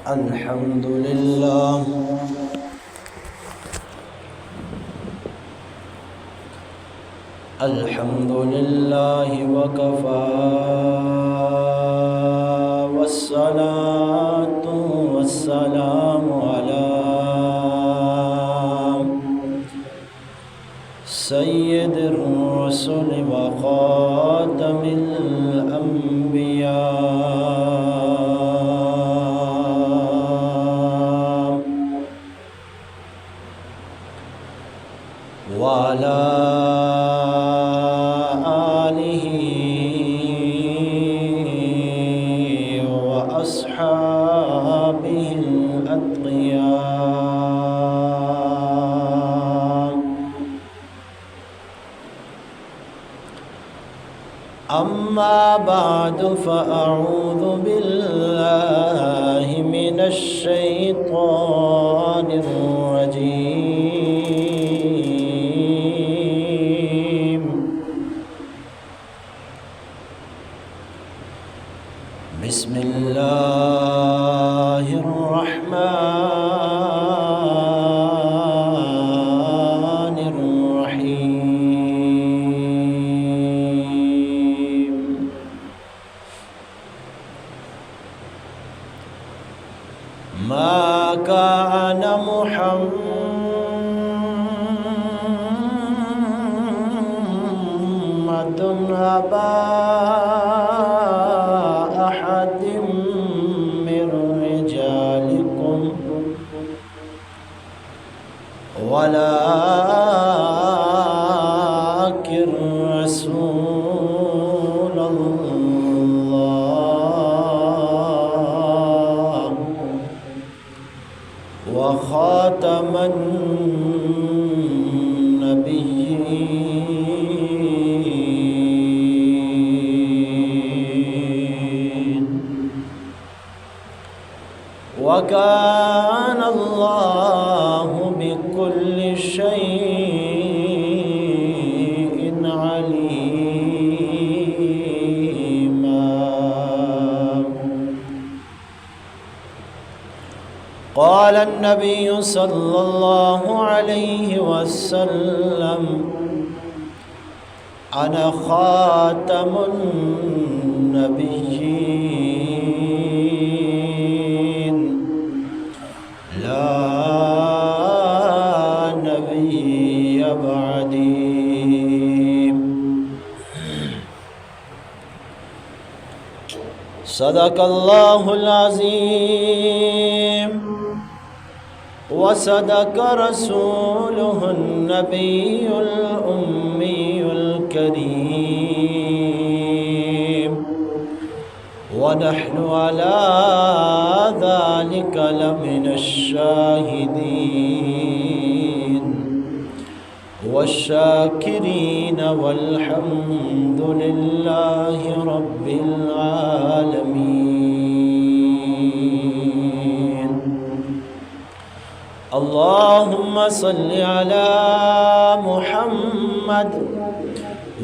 الحمد لله الحمد لله وكفى والصلاة والسلام على سيد الرسل وخاتم الأنبياء وعلى آله وأصحابه الأتقياء. أما بعد فأعوذ بالله من الشيطان الرجيم. بسم الله الرحمن الرحيم. ما كان محمد أبا أحد من رجالكم ولكن رسول الله وخاتم النبيين. وكان الله بكل شيء عليما. قال النبي صلى الله عليه وسلم: أنا خاتم النبيين لا نبي بعدي. صدق الله العظيم وصدق رسوله النبي الأمي الكريم. ونحن على ذلك لمن الشاهدين والشاكرين والحمد لله رب العالمين. اللهم صل على محمد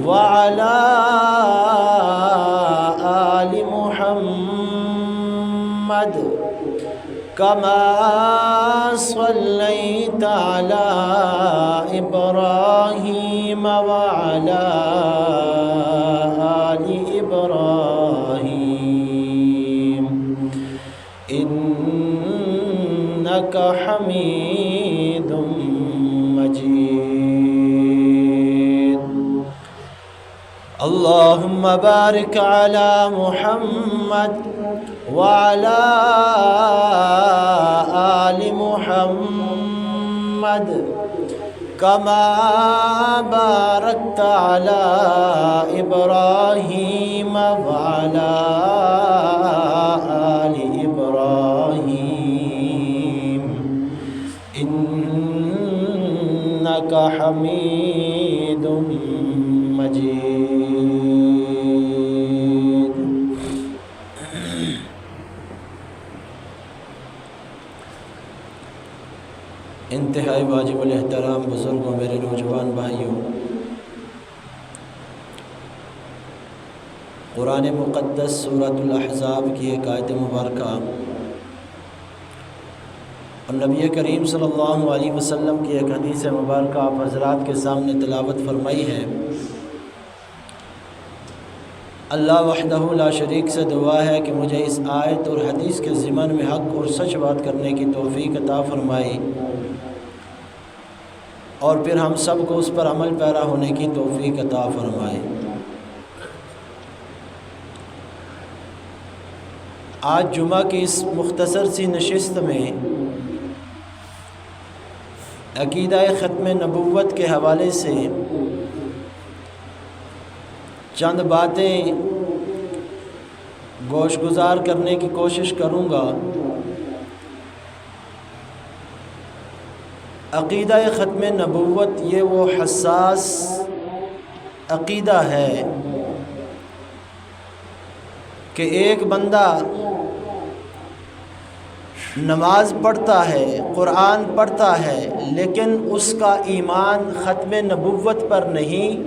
وعلى آل محمد كما صليت على إبراهيم وعلى آل إبراهيم إنك حميد مجيد. اللهم بارك على محمد وعلى آل محمد كما باركت على إبراهيم وعلى آل إبراهيم إنك حميد مجيد. انتہائی واجب الاحترام بزرگوں، میرے نوجوان بھائیوں، قرآن مقدس سورۃ الاحزاب کی ایک آیت مبارکہ ہم نبی کریم صلی اللہ علیہ وسلم کی ایک حدیث مبارکہ آپ حضرات کے سامنے تلاوت فرمائی ہے۔ اللہ وحدہ لا شریک سے دعا ہے کہ مجھے اس آیت اور حدیث کے ضمن میں حق اور سچ بات کرنے کی توفیق عطا فرمائی، اور پھر ہم سب کو اس پر عمل پیرا ہونے کی توفیق عطا فرمائے۔ آج جمعہ کی اس مختصر سی نشست میں عقیدہ ختم نبوت کے حوالے سے چند باتیں گوش گزار کرنے کی کوشش کروں گا۔ عقیدہ ختم نبوت یہ وہ حساس عقیدہ ہے کہ ایک بندہ نماز پڑھتا ہے، قرآن پڑھتا ہے، لیکن اس کا ایمان ختم نبوت پر نہیں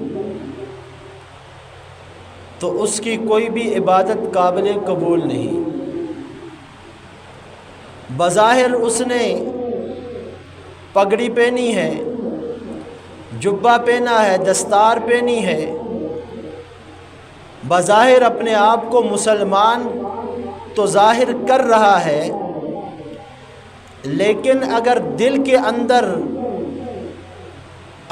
تو اس کی کوئی بھی عبادت قابل قبول نہیں۔ بظاہر اس نے پگڑی پہنی ہے، جبہ پہنا ہے، دستار پہنی ہے، بظاہر اپنے آپ کو مسلمان تو ظاہر کر رہا ہے، لیکن اگر دل کے اندر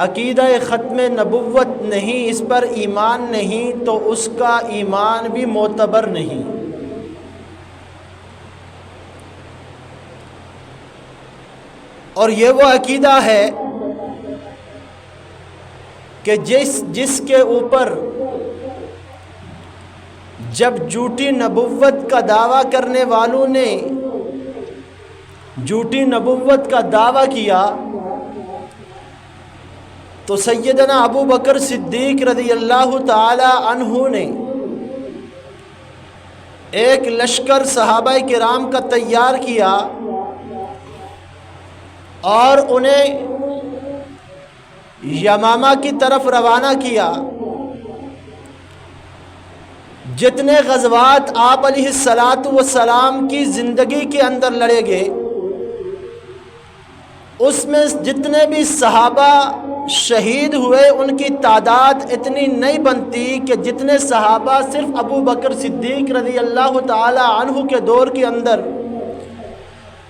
عقیدہ ختم نبوت نہیں، اس پر ایمان نہیں، تو اس کا ایمان بھی معتبر نہیں۔ اور یہ وہ عقیدہ ہے کہ جس کے اوپر جب جھوٹی نبوت کا دعویٰ کرنے والوں نے جھوٹی نبوت کا دعویٰ کیا تو سیدنا ابو بکر صدیق رضی اللہ تعالی عنہ نے ایک لشکر صحابہ کرام کا تیار کیا اور انہیں یمامہ کی طرف روانہ کیا۔ جتنے غزوات آپ علیہ السلام کی زندگی کے اندر لڑے گئے، اس میں جتنے بھی صحابہ شہید ہوئے ان کی تعداد اتنی نہیں بنتی کہ جتنے صحابہ صرف ابو بکر صدیق رضی اللہ تعالی عنہ کے دور کے اندر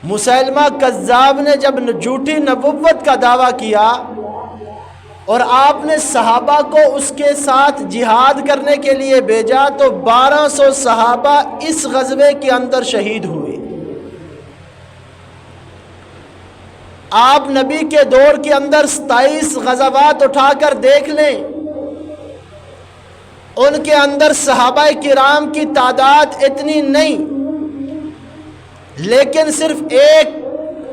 مسیلمہ کذاب نے جب جھوٹی نبوت کا دعویٰ کیا اور آپ نے صحابہ کو اس کے ساتھ جہاد کرنے کے لیے بھیجا تو 1200 صحابہ اس غزوے کے اندر شہید ہوئے۔ آپ نبی کے دور کے اندر 27 غزوات اٹھا کر دیکھ لیں، ان کے اندر صحابہ کرام کی تعداد اتنی نہیں، لیکن صرف ایک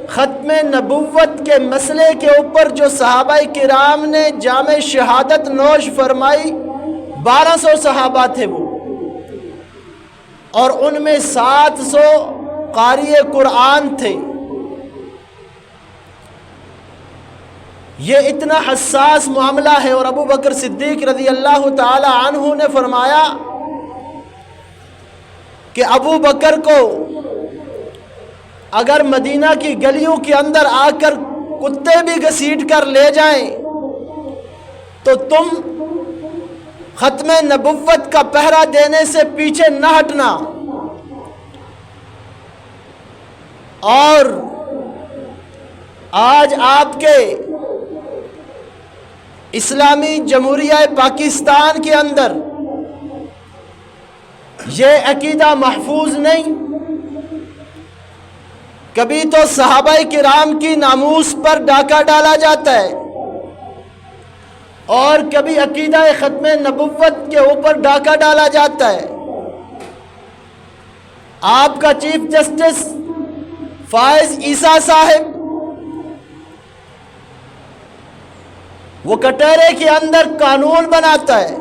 ختم نبوت کے مسئلے کے اوپر جو صحابہ کرام نے جام شہادت نوش فرمائی 1200 صحابہ تھے وہ، اور ان میں 700 قاری قرآن تھے۔ یہ اتنا حساس معاملہ ہے، اور ابو بکر صدیق رضی اللہ تعالی عنہ نے فرمایا کہ ابو بکر کو اگر مدینہ کی گلیوں کے اندر آ کر کتے بھی گھسیٹ کر لے جائیں تو تم ختم نبوت کا پہرا دینے سے پیچھے نہ ہٹنا۔ اور آج آپ کے اسلامی جمہوریہ پاکستان کے اندر یہ عقیدہ محفوظ نہیں۔ کبھی تو صحابہ کرام کی ناموس پر ڈاکہ ڈالا جاتا ہے، اور کبھی عقیدہ ختم نبوت کے اوپر ڈاکہ ڈالا جاتا ہے۔ آپ کا چیف جسٹس فائز عیسیٰ صاحب وہ کٹہرے کے اندر قانون بناتا ہے،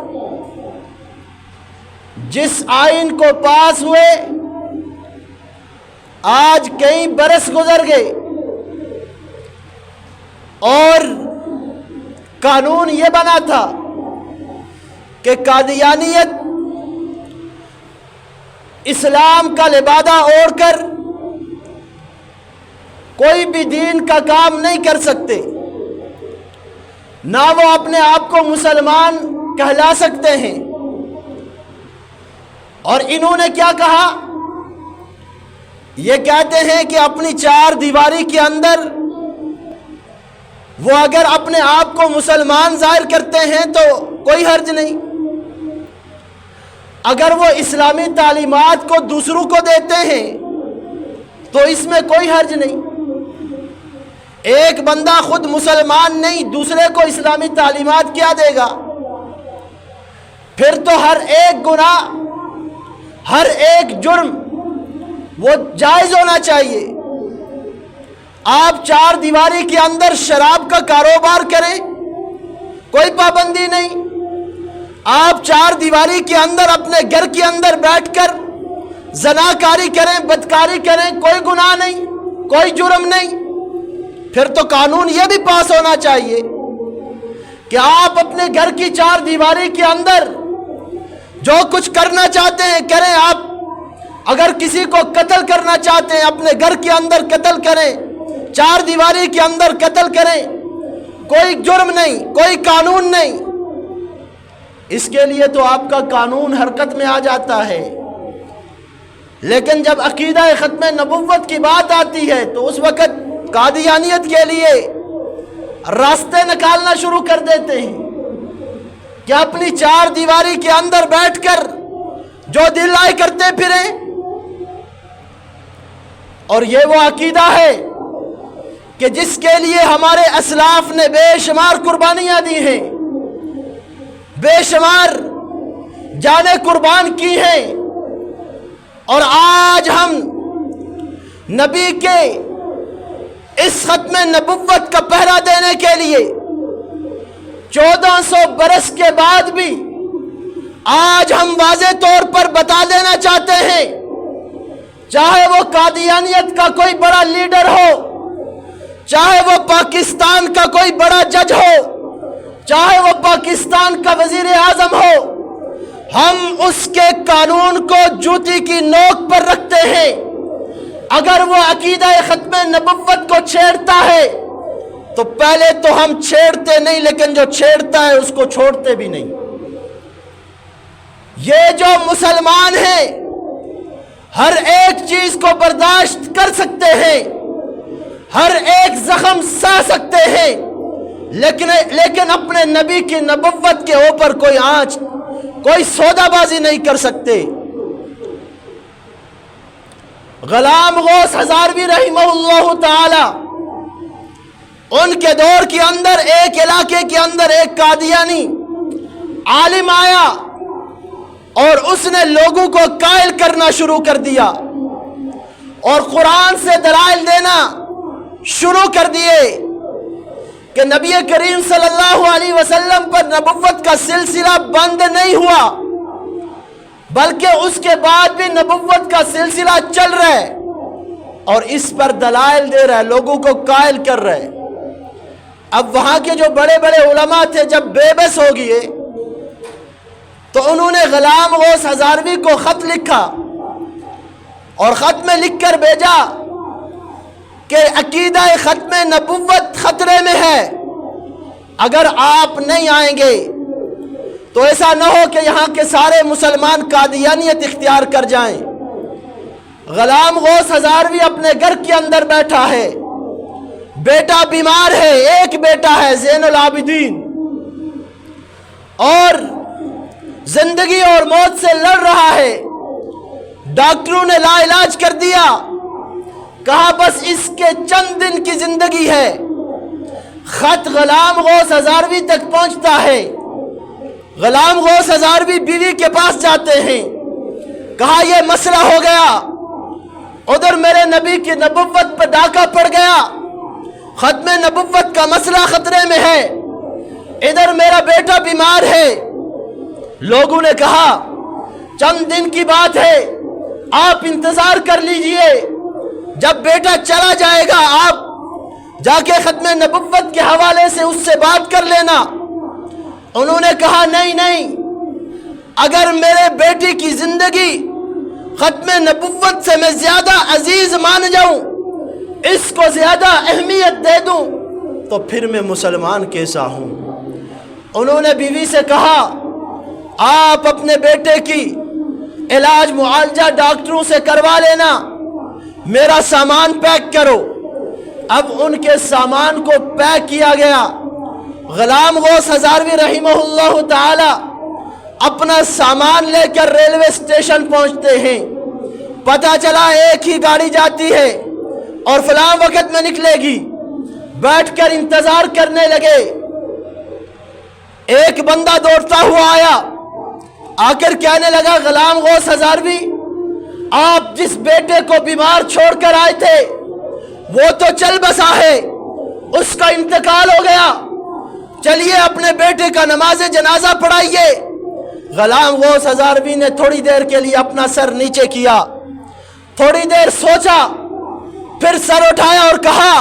جس آئین کو پاس ہوئے آج کئی برس گزر گئے، اور قانون یہ بنا تھا کہ قادیانیت اسلام کا لبادہ اوڑھ کر کوئی بھی دین کا کام نہیں کر سکتے، نہ وہ اپنے آپ کو مسلمان کہلا سکتے ہیں۔ اور انہوں نے کیا کہا؟ یہ کہتے ہیں کہ اپنی چار دیواری کے اندر وہ اگر اپنے آپ کو مسلمان ظاہر کرتے ہیں تو کوئی حرج نہیں، اگر وہ اسلامی تعلیمات کو دوسروں کو دیتے ہیں تو اس میں کوئی حرج نہیں۔ ایک بندہ خود مسلمان نہیں، دوسرے کو اسلامی تعلیمات کیا دے گا؟ پھر تو ہر ایک گناہ، ہر ایک جرم وہ جائز ہونا چاہیے۔ آپ چار دیواری کے اندر شراب کا کاروبار کریں، کوئی پابندی نہیں۔ آپ چار دیواری کے اندر اپنے گھر کے اندر بیٹھ کر زناکاری کریں، بدکاری کریں، کوئی گناہ نہیں، کوئی جرم نہیں۔ پھر تو قانون یہ بھی پاس ہونا چاہیے کہ آپ اپنے گھر کی چار دیواری کے اندر جو کچھ کرنا چاہتے ہیں کریں۔ آپ اگر کسی کو قتل کرنا چاہتے ہیں اپنے گھر کے اندر قتل کریں، چار دیواری کے اندر قتل کریں، کوئی جرم نہیں، کوئی قانون نہیں۔ اس کے لیے تو آپ کا قانون حرکت میں آ جاتا ہے۔ لیکن جب عقیدہ ختم نبوت کی بات آتی ہے تو اس وقت قادیانیت کے لیے راستے نکالنا شروع کر دیتے ہیں کہ اپنی چار دیواری کے اندر بیٹھ کر جو دل آئے کرتے پھریں۔ اور یہ وہ عقیدہ ہے کہ جس کے لیے ہمارے اسلاف نے بے شمار قربانیاں دی ہیں، بے شمار جانیں قربان کی ہیں، اور آج ہم نبی کے اس ختم نبوت کا پہرا دینے کے لیے 1400 برس کے بعد بھی آج ہم واضح طور پر بتا دینا چاہتے ہیں، چاہے وہ قادیانیت کا کوئی بڑا لیڈر ہو، چاہے وہ پاکستان کا کوئی بڑا جج ہو، چاہے وہ پاکستان کا وزیر اعظم ہو، ہم اس کے قانون کو جوتی کی نوک پر رکھتے ہیں۔ اگر وہ عقیدہ ختم نبوت کو چھیڑتا ہے تو پہلے تو ہم چھیڑتے نہیں، لیکن جو چھیڑتا ہے اس کو چھوڑتے بھی نہیں۔ یہ جو مسلمان ہیں ہر ایک چیز کو برداشت کر سکتے ہیں، ہر ایک زخم سہ سکتے ہیں، لیکن اپنے نبی کی نبوت کے اوپر کوئی آنچ، کوئی سودا بازی نہیں کر سکتے۔ غلام غوث ہزاروی رحمہ اللہ تعالی، ان کے دور کے اندر ایک علاقے کے اندر ایک قادیانی عالم آیا اور اس نے لوگوں کو قائل کرنا شروع کر دیا اور قرآن سے دلائل دینا شروع کر دیے کہ نبی کریم صلی اللہ علیہ وسلم پر نبوت کا سلسلہ بند نہیں ہوا، بلکہ اس کے بعد بھی نبوت کا سلسلہ چل رہا ہے، اور اس پر دلائل دے رہا ہے، لوگوں کو قائل کر رہا ہے۔ اب وہاں کے جو بڑے بڑے علماء تھے جب بے بس ہو گئے تو انہوں نے غلام غوث ہزاروی کو خط لکھا اور خط میں لکھ کر بھیجا کہ عقیدہ ختم نبوت خطرے میں ہے، اگر آپ نہیں آئیں گے تو ایسا نہ ہو کہ یہاں کے سارے مسلمان قادیانیت اختیار کر جائیں۔ غلام غوث ہزاروی اپنے گھر کے اندر بیٹھا ہے، بیٹا بیمار ہے، ایک بیٹا ہے زین العابدین، اور زندگی اور موت سے لڑ رہا ہے۔ ڈاکٹروں نے لا علاج کر دیا، کہا بس اس کے چند دن کی زندگی ہے۔ خط غلام غوث ہزاروی تک پہنچتا ہے، غلام غوث ہزاروی بیوی کے پاس جاتے ہیں، کہا یہ مسئلہ ہو گیا، ادھر میرے نبی کی نبوت پر ڈاکہ پڑ گیا، ختم نبوت کا مسئلہ خطرے میں ہے، ادھر میرا بیٹا بیمار ہے۔ لوگوں نے کہا چند دن کی بات ہے، آپ انتظار کر لیجئے، جب بیٹا چلا جائے گا آپ جا کے ختم نبوت کے حوالے سے اس سے بات کر لینا۔ انہوں نے کہا نہیں، اگر میرے بیٹی کی زندگی ختم نبوت سے میں زیادہ عزیز مان جاؤں، اس کو زیادہ اہمیت دے دوں تو پھر میں مسلمان کیسا ہوں؟ انہوں نے بیوی سے کہا آپ اپنے بیٹے کی علاج معالجہ ڈاکٹروں سے کروا لینا، میرا سامان پیک کرو۔ اب ان کے سامان کو پیک کیا گیا۔ غلام غوث ہزاروی رحمہ اللہ تعالی اپنا سامان لے کر ریلوے اسٹیشن پہنچتے ہیں۔ پتہ چلا ایک ہی گاڑی جاتی ہے اور فلاں وقت میں نکلے گی۔ بیٹھ کر انتظار کرنے لگے۔ ایک بندہ دوڑتا ہوا آیا، آ کر کہنے لگا غلام غوث ہزاروی، آپ جس بیٹے کو بیمار چھوڑ کر آئے تھے وہ تو چل بسا ہے، اس کا انتقال ہو گیا، چلیے اپنے بیٹے کا نماز جنازہ پڑھائیے۔ غلام غوث ہزاروی نے تھوڑی دیر کے لیے اپنا سر نیچے کیا، تھوڑی دیر سوچا، پھر سر اٹھایا اور کہا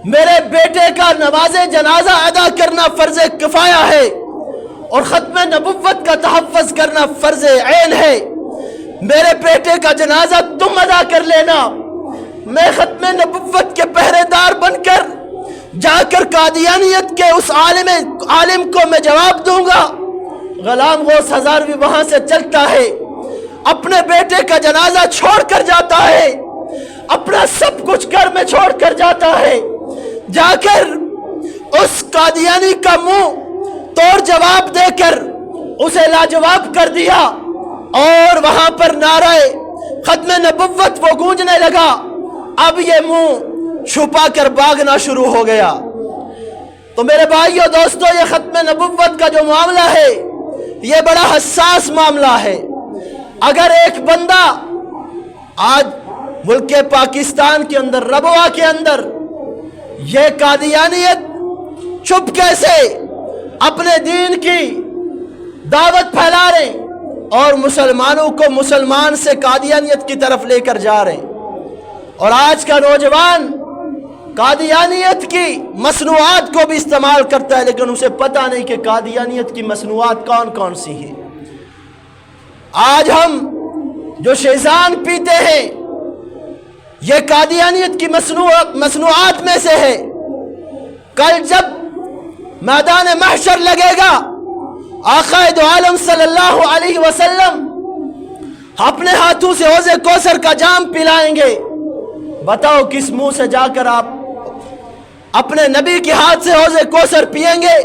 میرے بیٹے کا نماز جنازہ ادا کرنا فرض کفایہ ہے اور ختم نبوت کا تحفظ کرنا فرض عین ہے۔ میرے بیٹے کا جنازہ تم ادا کر لینا، میں ختم نبوت کے پہرے دار بن کر جا کر قادیانیت کے اس عالم کو میں جواب دوں گا۔ غلام غوث ہزاروی وہاں سے چلتا ہے، اپنے بیٹے کا جنازہ چھوڑ کر جاتا ہے، اپنا سب کچھ گھر میں چھوڑ کر جاتا ہے، جا کر اس قادیانی کا منہ توڑ جواب دے کر اسے لاجواب کر دیا، اور وہاں پر نعرہ ختم نبوت وہ گونجنے لگا۔ اب یہ منہ چھپا کر بھاگنا شروع ہو گیا۔ تو میرے بھائیو دوستو، یہ ختم نبوت کا جو معاملہ ہے یہ بڑا حساس معاملہ ہے۔ اگر ایک بندہ آج ملک پاکستان کے اندر، ربوہ کے اندر، یہ قادیانیت چھپ کیسے اپنے دین کی دعوت پھیلا رہے اور مسلمانوں کو مسلمان سے قادیانیت کی طرف لے کر جا رہے ہیں، اور آج کا نوجوان قادیانیت کی مصنوعات کو بھی استعمال کرتا ہے، لیکن اسے پتہ نہیں کہ قادیانیت کی مصنوعات کون کون سی ہیں۔ آج ہم جو شیزان پیتے ہیں یہ قادیانیت کی مصنوعات میں سے ہے۔ کل جب میدان محشر لگے گا، آقا دو عالم صلی اللہ علیہ وسلم اپنے ہاتھوں سے حوض کوثر کا جام پلائیں گے۔ بتاؤ کس منہ سے جا کر آپ اپنے نبی کے ہاتھ سے حوض کوثر پیئیں گے؟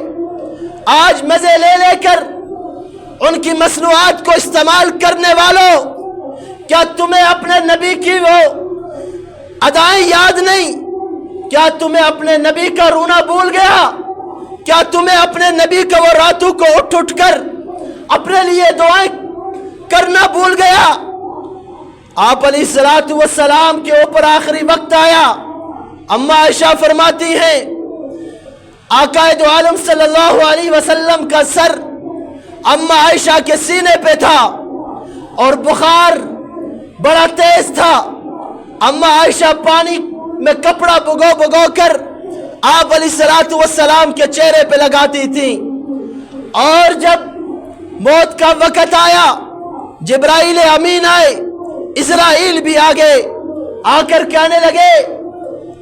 آج مزے لے لے کر ان کی مصنوعات کو استعمال کرنے والوں، کیا تمہیں اپنے نبی کی وہ ادائیں یاد نہیں؟ کیا تمہیں اپنے نبی کا رونا بھول گیا؟ کیا تمہیں اپنے نبی کا وہ راتوں کو اٹھ اٹھ کر اپنے لیے دعائیں کرنا بھول گیا؟ آپ علیہ السلام کے اوپر آخری وقت آیا، اما عائشہ فرماتی ہیں آقا دو عالم صلی اللہ علیہ وسلم کا سر اما عائشہ کے سینے پہ تھا اور بخار بڑا تیز تھا۔ اما عائشہ پانی میں کپڑا بگو کر آپ علیہ السلام کے چہرے پہ لگاتی تھی، اور جب موت کا وقت آیا جبرائیل امین آئے، اسرائیل بھی آگے آ کر کہنے لگے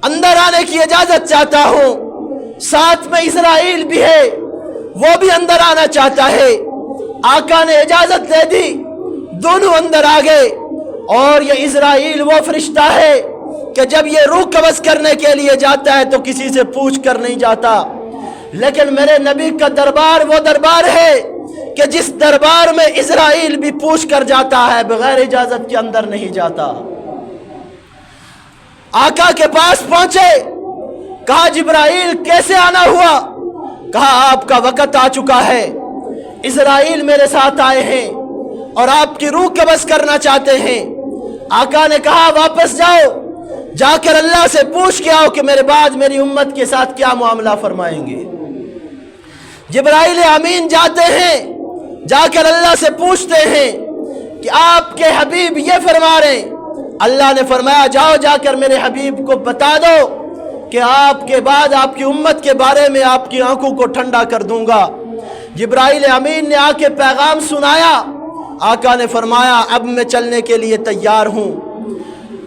اندر آنے کی اجازت چاہتا ہوں، ساتھ میں اسرائیل بھی ہے وہ بھی اندر آنا چاہتا ہے۔ آقا نے اجازت دے دی، دونوں اندر آ گئے، اور یہ اسرائیل وہ فرشتہ ہے کہ جب یہ روح قبض کرنے کے لیے جاتا ہے تو کسی سے پوچھ کر نہیں جاتا، لیکن میرے نبی کا دربار وہ دربار ہے کہ جس دربار میں اسرائیل بھی پوچھ کر جاتا ہے، بغیر اجازت کے اندر نہیں جاتا۔ آقا کے پاس پہنچے، کہا جبرائیل کیسے آنا ہوا؟ کہا آپ کا وقت آ چکا ہے، اسرائیل میرے ساتھ آئے ہیں اور آپ کی روح قبض کرنا چاہتے ہیں۔ آقا نے کہا واپس جاؤ، جا کر اللہ سے پوچھ کے آؤ کہ میرے بعد میری امت کے ساتھ کیا معاملہ فرمائیں گے۔ جبرائیل امین جاتے ہیں، جا کر اللہ سے پوچھتے ہیں کہ آپ کے حبیب یہ فرما رہے ہیں۔ اللہ نے فرمایا جاؤ، جا کر میرے حبیب کو بتا دو کہ آپ کے بعد آپ کی امت کے بارے میں آپ کی آنکھوں کو ٹھنڈا کر دوں گا۔ جبرائیل امین نے آ کے پیغام سنایا، آقا نے فرمایا اب میں چلنے کے لیے تیار ہوں۔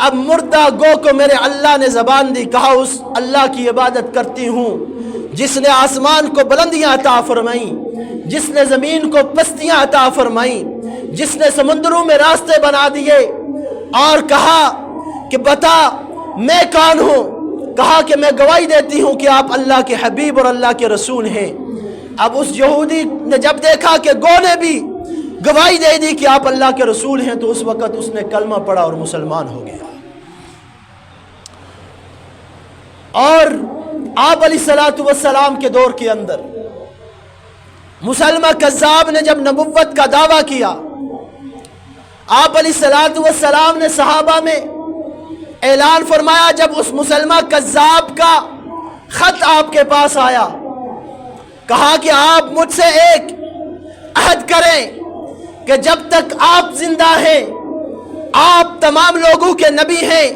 اب مردہ گو کو میرے اللہ نے زبان دی، کہا اس اللہ کی عبادت کرتی ہوں جس نے آسمان کو بلندیاں عطا فرمائیں، جس نے زمین کو پستیاں عطا فرمائیں، جس نے سمندروں میں راستے بنا دیے، اور کہا کہ بتا میں کون ہوں؟ کہا کہ میں گواہی دیتی ہوں کہ آپ اللہ کے حبیب اور اللہ کے رسول ہیں۔ اب اس یہودی نے جب دیکھا کہ گو نے بھی گواہی دے دی کہ آپ اللہ کے رسول ہیں، تو اس وقت اس نے کلمہ پڑھا اور مسلمان ہو گیا۔ اور آپ علیہ السلام کے دور کے اندر مسلمہ کذاب نے جب نبوت کا دعویٰ کیا، آپ علیہ السلام نے صحابہ میں اعلان فرمایا، جب اس مسلمہ کذاب کا خط آپ کے پاس آیا، کہا کہ آپ مجھ سے ایک عہد کریں کہ جب تک آپ زندہ ہیں، آپ تمام لوگوں کے نبی ہیں،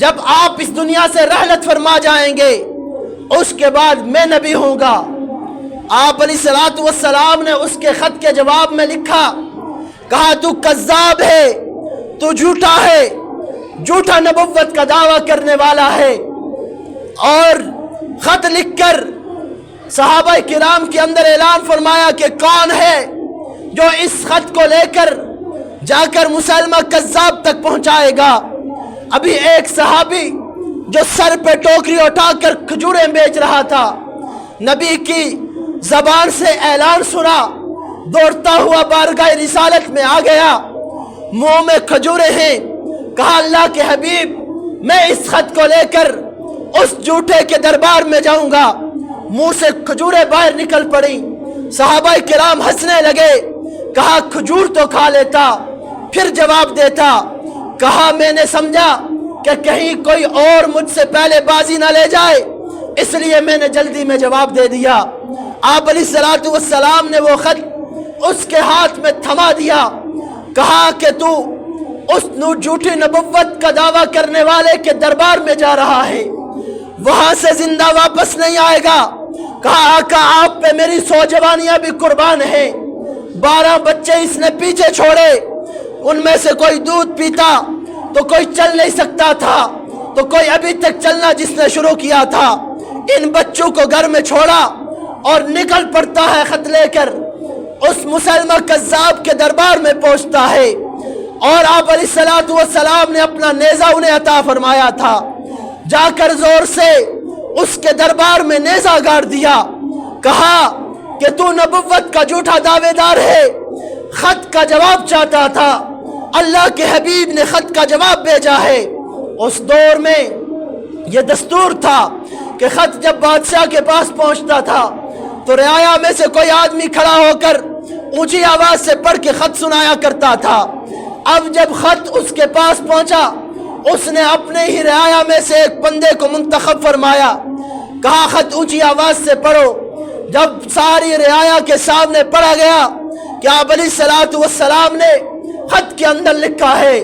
جب آپ اس دنیا سے رحلت فرما جائیں گے اس کے بعد میں نبی ہوں گا۔ آپ علیہ السلام نے اس کے خط کے جواب میں لکھا، کہا تو کذاب ہے، تو جھوٹا ہے، جھوٹا نبوت کا دعویٰ کرنے والا ہے۔ اور خط لکھ کر صحابہ کرام کے اندر اعلان فرمایا کہ کون ہے جو اس خط کو لے کر جا کر مسلمہ کذاب تک پہنچائے گا۔ ابھی ایک صحابی جو سر پہ ٹوکری اٹھا کر کھجوریں بیچ رہا تھا، نبی کی زبان سے اعلان سنا، دوڑتا ہوا بارگاہ رسالت میں آ گیا، منہ میں کھجوریں ہیں، کہا اللہ کے حبیب میں اس خط کو لے کر اس جھوٹے کے دربار میں جاؤں گا۔ منہ سے کھجوریں باہر نکل پڑی، صحابہ کرام ہنسنے لگے، کہا کھجور تو کھا لیتا پھر جواب دیتا۔ کہا میں نے سمجھا کہ کہیں کوئی اور مجھ سے پہلے بازی نہ لے جائے، اس لیے میں نے جلدی میں جواب دے دیا۔ آپ علیہ السلام نے وہ خط اس کے ہاتھ میں تھما دیا، کہا کہ تو اس جھوٹی نبوت کا دعویٰ کرنے والے کے دربار میں جا رہا ہے، وہاں سے زندہ واپس نہیں آئے گا۔ کہا آقا آپ پہ میری 100 جوانیاں بھی قربان ہیں، 12 بچے اس نے پیچھے چھوڑے، ان میں سے کوئی دودھ پیتا تو کوئی چل نہیں سکتا تھا، تو کوئی ابھی تک چلنا جس نے شروع کیا تھا، ان بچوں کو گھر میں چھوڑا اور نکل پڑتا ہے خط لے کر اس مسلمہ کذاب کے دربار میں پہنچتا ہے۔ اور آپ علیہ السلام نے اپنا نیزہ انہیں عطا فرمایا تھا، جا کر زور سے اس کے دربار میں نیزہ گاڑ دیا، کہا کہ تو نبوت کا جھوٹا دعوے دار ہے، خط کا جواب چاہتا تھا، اللہ کے حبیب نے خط کا جواب بھیجا ہے۔ اس دور میں یہ دستور تھا کہ خط جب بادشاہ کے پاس پہنچتا تھا تو رعایا میں سے کوئی آدمی کھڑا ہو کر اونچی آواز سے پڑھ کے خط سنایا کرتا تھا۔ اب جب خط اس کے پاس پہنچا، اس نے اپنے ہی رعایا میں سے ایک بندے کو منتخب فرمایا، کہا خط اونچی آواز سے پڑھو۔ جب ساری رعایا کے سامنے پڑھا گیا کہ آپ علیہ السلام نے خط کے اندر لکھا ہے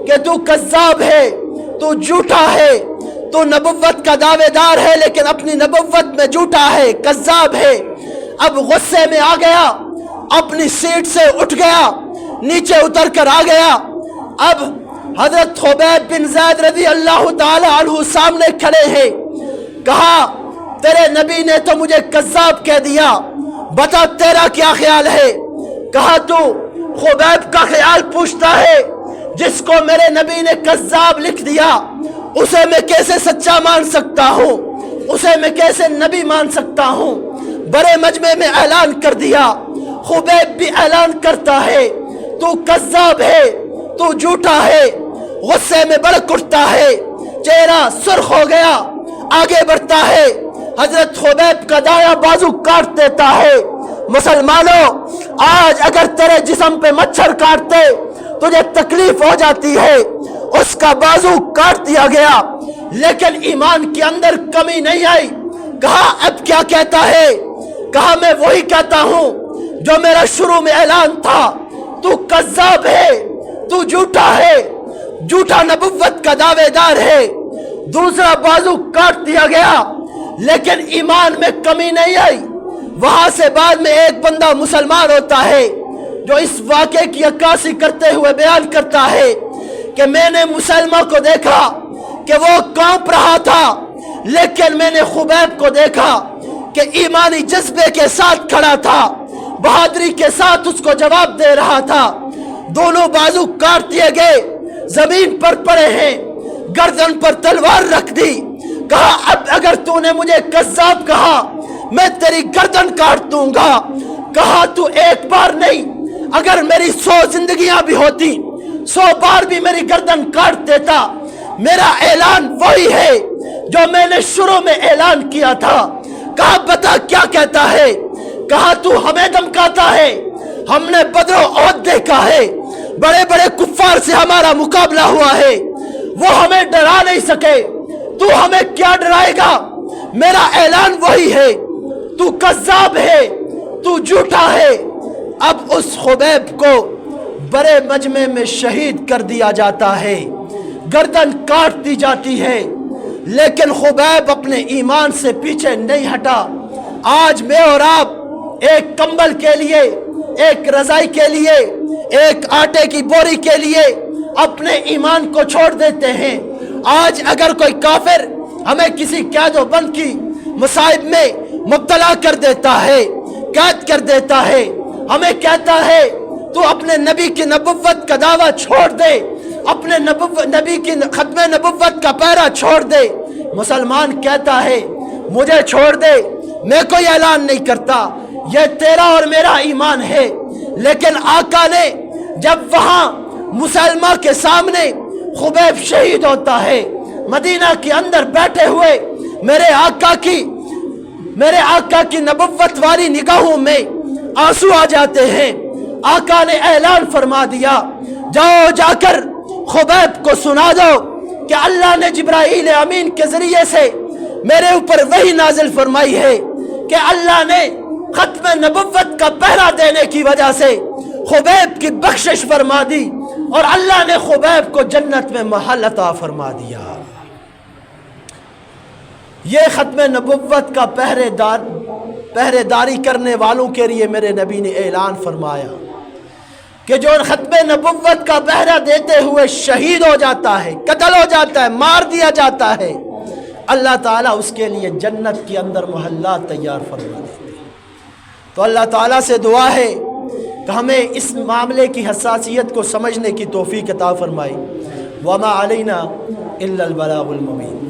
کہ تو کذاب ہے، تو جھوٹا ہے، تو نبوت کا دعوے دار ہے لیکن اپنی نبوت میں جھوٹا ہے، کذاب ہے۔ اب غصے میں آ گیا، اپنی سیٹ سے اٹھ گیا، نیچے اتر کر آ گیا۔ اب حضرت خبیب بن زید رضی اللہ تعالی عنہ سامنے کھڑے ہیں، کہا تیرے نبی نے تو مجھے کذاب کہہ دیا، بتا تیرا کیا خیال ہے؟ کہا تو خبیب کا خیال پوچھتا ہے، جس کو میرے نبی نے کذاب لکھ دیا اسے میں کیسے سچا مان سکتا ہوں، اسے میں کیسے نبی مان سکتا ہوں؟ بڑے مجمع میں اعلان کر دیا، خبیب بھی اعلان کرتا ہے تو کذاب ہے، تو جھوٹا ہے۔ غصے میں بڑک اٹھتا ہے، چہرہ سرخ ہو گیا، آگے بڑھتا ہے، حضرت خبیب کا دایاں بازو کاٹ دیتا ہے۔ مسلمانوں، آج اگر تیرے جسم پہ مچھر کاٹتے تجھے تکلیف ہو جاتی ہے، اس کا بازو کاٹ دیا گیا، لیکن ایمان کے اندر کمی نہیں آئی۔ کہا اب کیا کہتا ہے؟ کہا میں وہی کہتا ہوں جو میرا شروع میں اعلان تھا، تو کذاب ہے، تو جھوٹا ہے، جھوٹا نبوت کا دعوے دار ہے۔ دوسرا بازو کاٹ دیا گیا، لیکن ایمان میں کمی نہیں آئی۔ وہاں سے بعد میں ایک بندہ مسلمان ہوتا ہے جو اس واقعے کی عکاسی کرتے ہوئے بیان کرتا ہے کہ میں نے مسلمہ کو دیکھا کہ وہ کانپ رہا تھا، لیکن میں نے خبیب کو دیکھا کہ ایمانی جذبے کے ساتھ کھڑا تھا، بہادری کے ساتھ اس کو جواب دے رہا تھا۔ دونوں بازو کاٹ دیے گئے، زمین پر پڑے ہیں، گردن پر تلوار رکھ دی، کہا اب اگر تو نے مجھے کذاب کہا میں تیری گردن کاٹ دوں گا۔ کہا تو ایک بار نہیں، اگر میری 100 زندگیاں بھی ہوتی 100 بار بھی میری گردن کاٹ دیتا، میرا اعلان وہی ہے جو میں نے شروع میں اعلان کیا تھا۔ کہا بتا کیا کہتا ہے؟ کہا تو ہمیں دھمکاتا ہے، ہم نے بدر و احد دیکھا ہے، بڑے بڑے کفار سے ہمارا مقابلہ ہوا ہے، وہ ہمیں ڈرا نہیں سکے، تو ہمیں کیا ڈرائے گا؟ میرا اعلان وہی ہے، تو کذاب ہے، تو جھوٹا ہے۔ اب اس خبیب کو بڑے مجمع میں شہید کر دیا جاتا ہے، گردن کاٹ دی جاتی ہے، لیکن خبیب اپنے ایمان سے پیچھے نہیں ہٹا۔ آج میں اور آپ ایک کمبل کے لیے، ایک رضائی کے لیے، ایک آٹے کی بوری کے لیے اپنے ایمان کو چھوڑ دیتے ہیں۔ آج اگر کوئی کافر ہمیں کسی قید و بند کی مصائب میں مبتلا کر دیتا ہے، قید کر دیتا ہے، ہمیں کہتا ہے تو اپنے نبی کی نبوت کا دعویٰ چھوڑ دے، اپنے نبی کی ختم نبوت کا پیرا چھوڑ دے۔ مسلمان کہتا ہے مجھے چھوڑ دے، میں کوئی اعلان نہیں کرتا، یہ تیرا اور میرا ایمان ہے۔ لیکن آقا نے جب وہاں مسلمہ کے سامنے خبیب شہید ہوتا ہے، مدینہ کے اندر بیٹھے ہوئے میرے آقا کی نبوت والی نگاہوں میں آنسو آ جاتے ہیں۔ آقا نے اعلان فرما دیا، جاؤ جا کر خبیب کو سنا دو کہ اللہ نے جبرائیل امین کے ذریعے سے میرے اوپر وحی نازل فرمائی ہے کہ اللہ نے ختم نبوت کا پہرا دینے کی وجہ سے خبیب کی بخشش فرما دی، اور اللہ نے خبیب کو جنت میں محل عطا فرما دیا۔ یہ ختم نبوت کا پہرے داری کرنے والوں کے لیے میرے نبی نے اعلان فرمایا کہ جو ختم نبوت کا پہرا دیتے ہوئے شہید ہو جاتا ہے، قتل ہو جاتا ہے، مار دیا جاتا ہے، اللہ تعالیٰ اس کے لیے جنت کے اندر محلات تیار فرما دیتے ہیں۔ تو اللہ تعالیٰ سے دعا ہے کہ ہمیں اس معاملے کی حساسیت کو سمجھنے کی توفیق عطا فرمائے۔ وما علینا الا البلاغ المبین۔